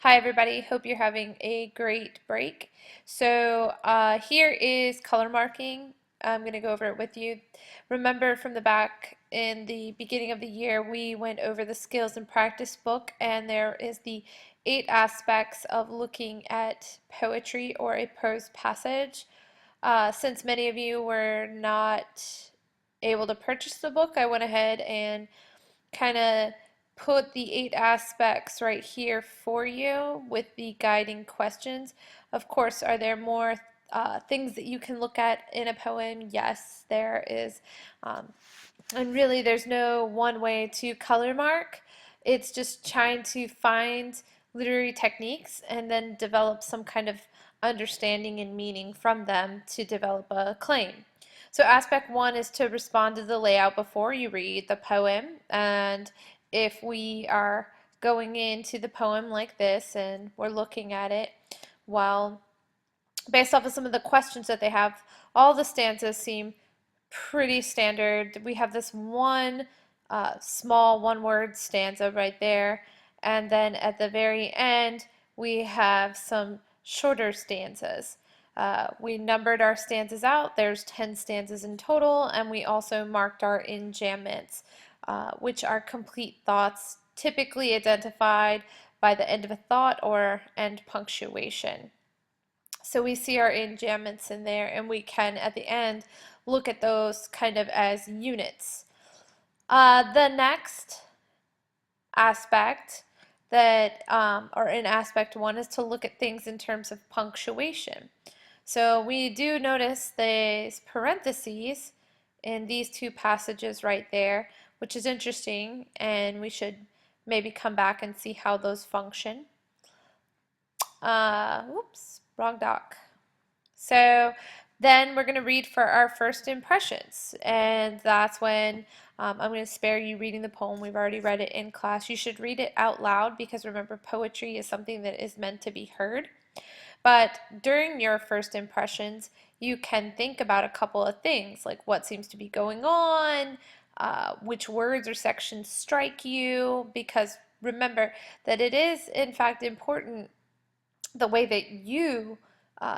Hi everybody, hope you're having a great break. Here is color marking. I'm going to go over it with you. Remember from the back in the beginning of the year we went over the skills and practice book, and there is the 8 aspects of looking at poetry or a prose passage. Since many of you were not able to purchase the book, I went ahead and kind of put the 8 aspects right here for you with the guiding questions. Of course, are there more things that you can look at in a poem? Yes, there is. Um, and really, there's no one way to color mark. It's just trying to find literary techniques and then develop some kind of understanding and meaning from them to develop a claim. So aspect one is to respond to the layout before you read the poem. And if we are going into the poem like this and we're looking at it, well, based off of some of the questions that they have, all the stanzas seem pretty standard. We have this one small one-word stanza right there, and then at the very end we have some shorter stanzas. We numbered our stanzas out. There's 10 stanzas in total, and we also marked our enjambments, which are complete thoughts, typically identified by the end of a thought or end punctuation. So we see our enjambments in there, and we can, at the end, look at those kind of as units. The next aspect or in aspect one, is to look at things in terms of punctuation. So we do notice these parentheses in these 2 passages right there, which is interesting, and we should maybe come back and see how those function. Whoops, wrong doc. So then we're going to read for our first impressions, and that's when I'm going to spare you reading the poem. We've already read it in class. You should read it out loud because remember, poetry is something that is meant to be heard. But during your first impressions, you can think about a couple of things, like what seems to be going on, which words or sections strike you, because remember that it is in fact important the way that you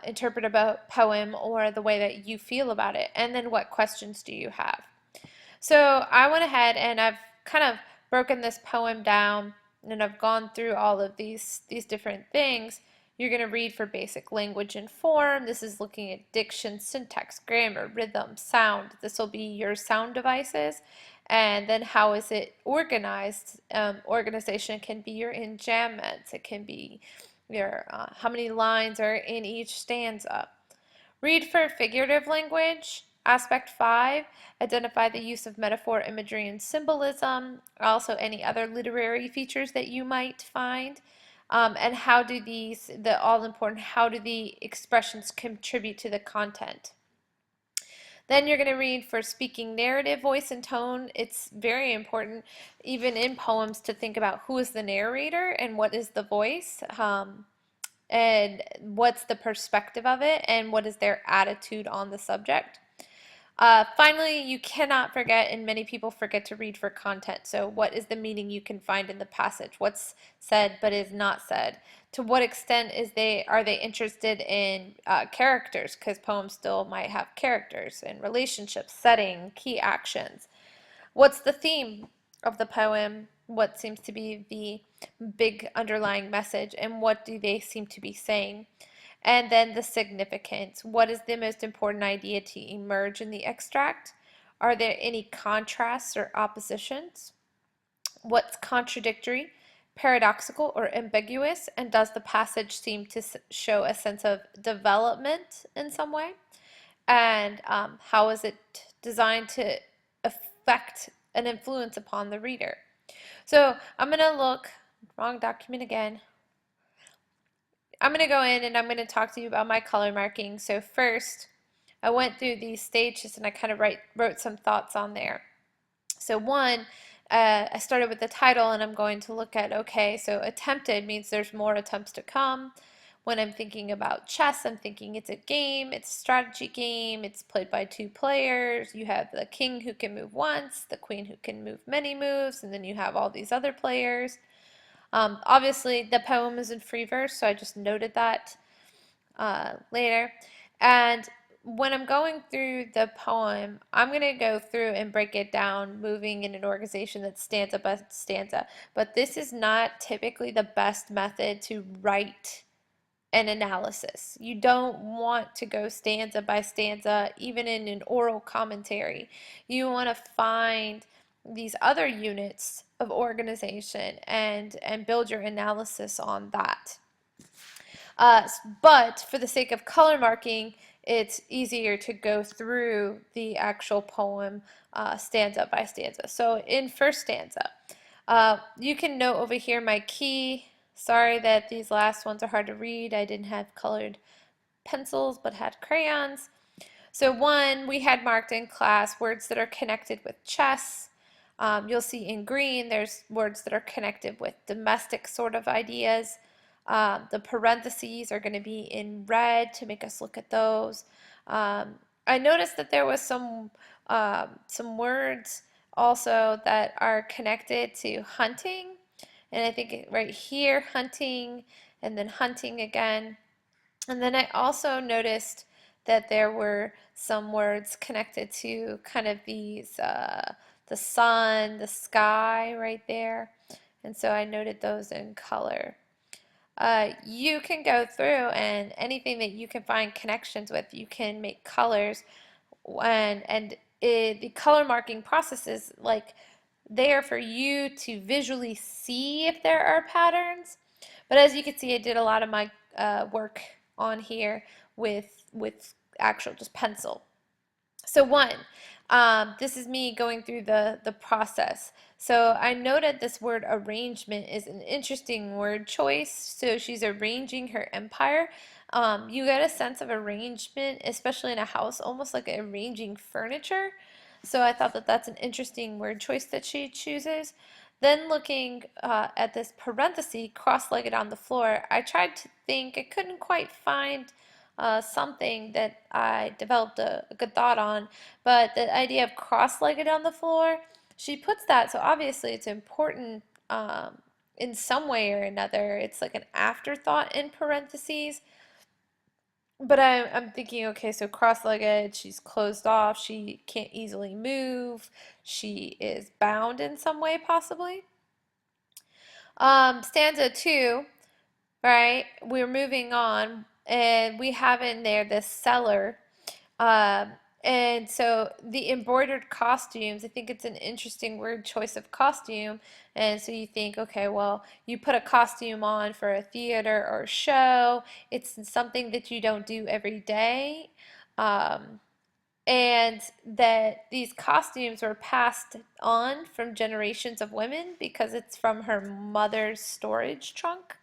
interpret a poem or the way that you feel about it, and then what questions do you have. So I went ahead and I've kind of broken this poem down, and I've gone through all of these different things. You're going to read for basic language and form. This is looking at diction, syntax, grammar, rhythm, sound. This will be your sound devices. And then how is it organized? Organization can be your enjambments. It can be your how many lines are in each stanza. Read for figurative language. Aspect 5, identify the use of metaphor, imagery, and symbolism, also any other literary features that you might find. And how do the all important, how do the expressions contribute to the content? Then you're going to read for speaking narrative, voice, and tone. It's very important, even in poems, to think about who is the narrator and what is the voice. And what's the perspective of it, and what is their attitude on the subject. Finally, you cannot forget, and many people forget to read for content. So what is the meaning you can find in the passage? What's said but is not said? To what extent are they interested in characters? Because poems still might have characters and relationships, setting, key actions. What's the theme of the poem? What seems to be the big underlying message, and what do they seem to be saying? And then the significance. What is the most important idea to emerge in the extract? Are there any contrasts or oppositions? What's contradictory, paradoxical, or ambiguous? And does the passage seem to show a sense of development in some way? And how is it designed to affect an influence upon the reader? So I'm going to look, wrong document again. I'm going to go in and I'm going to talk to you about my color marking. So first, I went through these stages and I kind of wrote some thoughts on there. So one, I started with the title, and I'm going to look at, okay, so attempted means there's more attempts to come. When I'm thinking about chess, I'm thinking it's a game, it's a strategy game, it's played by 2 players. You have the king who can move once, the queen who can move many moves, and then you have all these other players. Obviously, the poem is in free verse, so I just noted that later. And when I'm going through the poem, I'm going to go through and break it down, moving in an organization that's stanza by stanza. But this is not typically the best method to write an analysis. You don't want to go stanza by stanza, even in an oral commentary. You want to find these other units of organization and build your analysis on that. But for the sake of color marking, it's easier to go through the actual poem stanza by stanza. So in first stanza, you can note over here my key. Sorry that these last ones are hard to read. I didn't have colored pencils but had crayons. So one, we had marked in class words that are connected with chess. You'll see in green there's words that are connected with domestic sort of ideas. The parentheses are going to be in red to make us look at those. I noticed that there was some words also that are connected to hunting, and I think right here hunting and then hunting again. And then I also noticed that there were some words connected to kind of these, the sun, the sky right there. And so I noted those in color. You can go through and anything that you can find connections with, you can make colors the color marking process is like there for you to visually see if there are patterns. But as you can see, I did a lot of my work on here with actual just pencil. So one, this is me going through the process. So I noted this word arrangement is an interesting word choice. So she's arranging her empire. You get a sense of arrangement, especially in a house, almost like arranging furniture. So I thought that that's an interesting word choice that she chooses. Then looking at this parenthesis, cross-legged on the floor, I tried to think, I couldn't quite find something that I developed a good thought on, but the idea of cross-legged on the floor, she puts that, so obviously it's important in some way or another. It's like an afterthought in parentheses. But I'm thinking, okay, so cross-legged, she's closed off, she can't easily move, she is bound in some way, possibly. Stanza 2, right? We're moving on, and we have in there this cellar. Um, and so the embroidered costumes, I think it's an interesting word choice of costume. And so you think, okay, well, you put a costume on for a theater or a show. It's something that you don't do every day. Um, and that these costumes were passed on from generations of women because it's from her mother's storage trunk.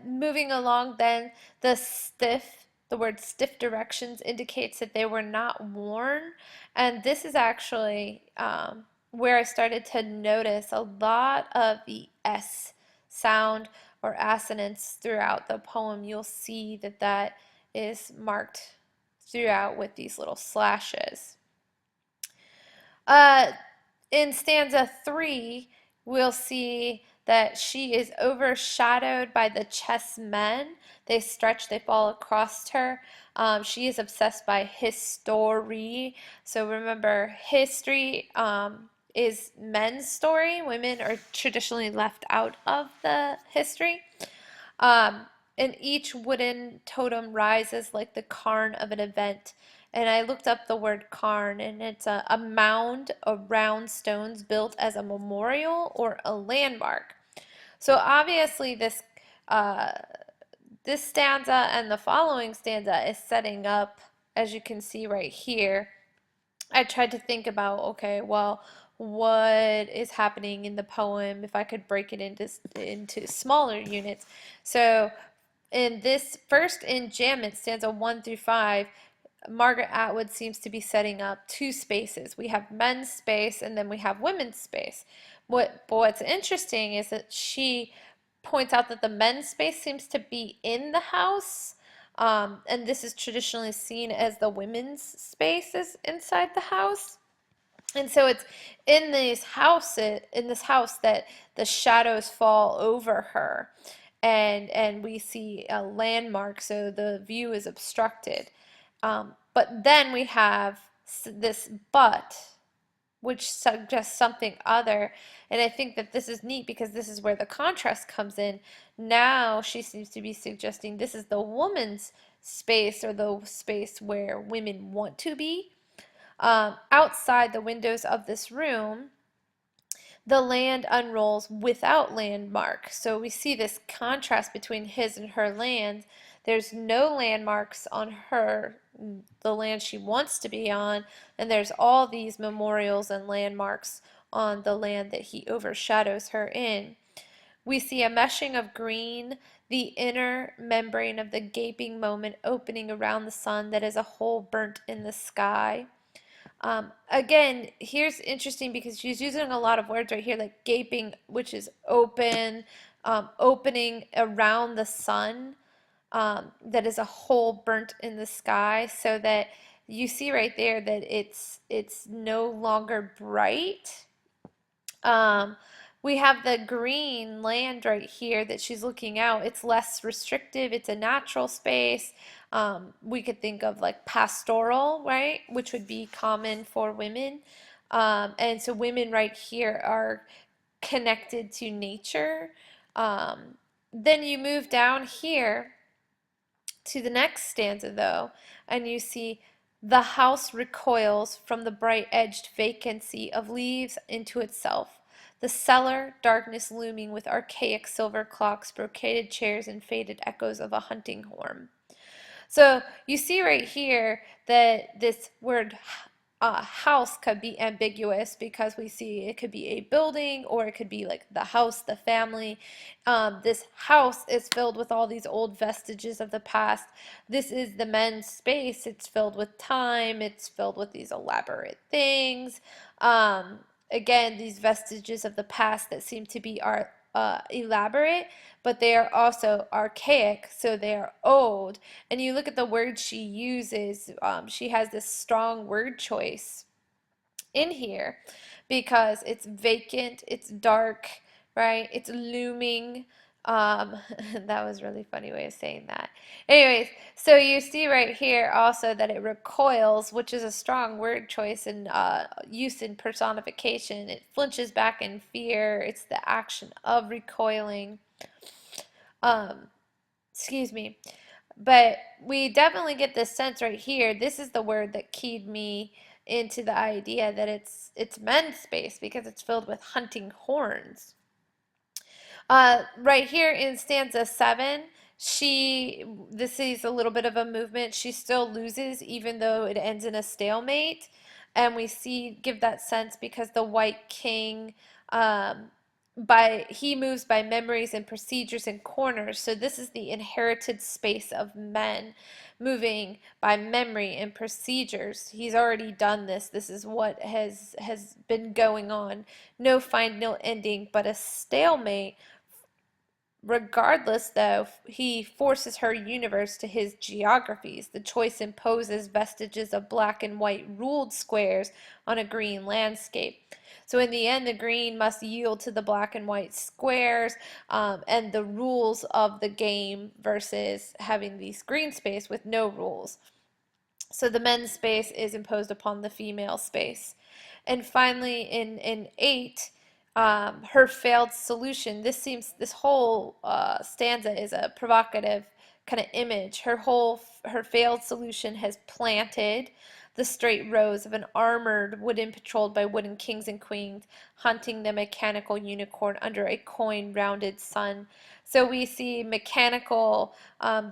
Moving along then, the word stiff directions indicates that they were not worn. And this is actually where I started to notice a lot of the S sound or assonance throughout the poem. You'll see that that is marked throughout with these little slashes. Uh, in stanza 3, we'll see that she is overshadowed by the chess men. They stretch, they fall across her. She is obsessed by history. So remember, history is men's story. Women are traditionally left out of the history. Um, and each wooden totem rises like the cairn of an event. And I looked up the word cairn, and it's a mound of round stones built as a memorial or a landmark. So obviously, uh, this stanza and the following stanza is setting up, as you can see right here. I tried to think about, okay, well, what is happening in the poem if I could break it into smaller units. So in this first enjambment, stanza 1 through 5, Margaret Atwood seems to be setting up two spaces. We have men's space and then we have women's space. What's interesting is that she points out that the men's space seems to be in the house, and this is traditionally seen as the women's spaces inside the house. And so it's in this house that the shadows fall over her, and we see a landmark, so the view is obstructed. But then we have this but, which suggests something other. And I think that this is neat because this is where the contrast comes in. Now she seems to be suggesting this is the woman's space, or the space where women want to be. Outside the windows of this room, the land unrolls without landmark. So we see this contrast between his and her land. There's no landmarks on her, the land she wants to be on, and there's all these memorials and landmarks on the land that he overshadows her in. We see a meshing of green, the inner membrane of the gaping moment opening around the sun that is a hole burnt in the sky. Again, here's interesting because she's using a lot of words right here, like gaping, which is open, opening around the sun, that is a hole burnt in the sky, so that you see right there that it's no longer bright. Um, we have the green land right here that she's looking out. It's less restrictive. It's a natural space. We could think of like pastoral, right? Which would be common for women. And so women right here are connected to nature. Um, then you move down here to the next stanza, though, and you see the house recoils from the bright-edged vacancy of leaves into itself. The cellar, darkness looming with archaic silver clocks, brocaded chairs, and faded echoes of a hunting horn. So you see right here that this word house could be ambiguous because we see it could be a building, or it could be like the house, the family. This house is filled with all these old vestiges of the past. This is the men's space. It's filled with time. It's filled with these elaborate things. Again, these vestiges of the past that seem to be elaborate, but they are also archaic, so they are old. And you look at the words she uses, she has this strong word choice in here because it's vacant, it's dark, right? It's looming. Um, that was a really funny way of saying that. Anyways, so you see right here also that it recoils, which is a strong word choice and use in personification. It flinches back in fear. It's the action of recoiling. Um, excuse me. But we definitely get this sense right here. This is the word that keyed me into the idea that it's men's space because it's filled with hunting horns. Right here in stanza 7, this is a little bit of a movement. She still loses even though it ends in a stalemate. And we give that sense because the White King, um, he moves by memories and procedures and corners. So this is the inherited space of men moving by memory and procedures. He's already done this. This is what has been going on. No final ending, but a stalemate. Regardless, though, he forces her universe to his geographies. The choice imposes vestiges of black and white ruled squares on a green landscape. So in the end, the green must yield to the black and white squares, and the rules of the game versus having these green space with no rules. So the men's space is imposed upon the female space. And finally, in 8, her failed solution. This whole stanza is a provocative kind of image. Her failed solution has planted the straight rows of an armored wooden patrolled by wooden kings and queens, hunting the mechanical unicorn under a coin-rounded sun. So we see mechanical.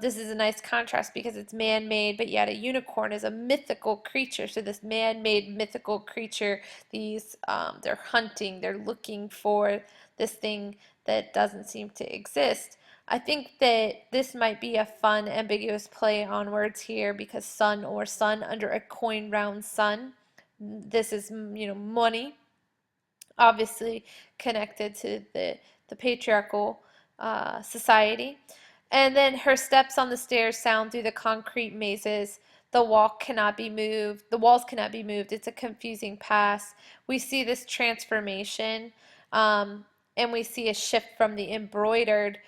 This is a nice contrast because it's man-made, but yet a unicorn is a mythical creature. So this man-made mythical creature, they're hunting, they're looking for this thing that doesn't seem to exist. I think that this might be a fun, ambiguous play on words here because sun or sun under a coin round sun. This is, money, obviously connected to the patriarchal society. And then her steps on the stairs sound through the concrete mazes. The wall cannot be moved. The walls cannot be moved. It's a confusing past. We see this transformation, and we see a shift from the embroidered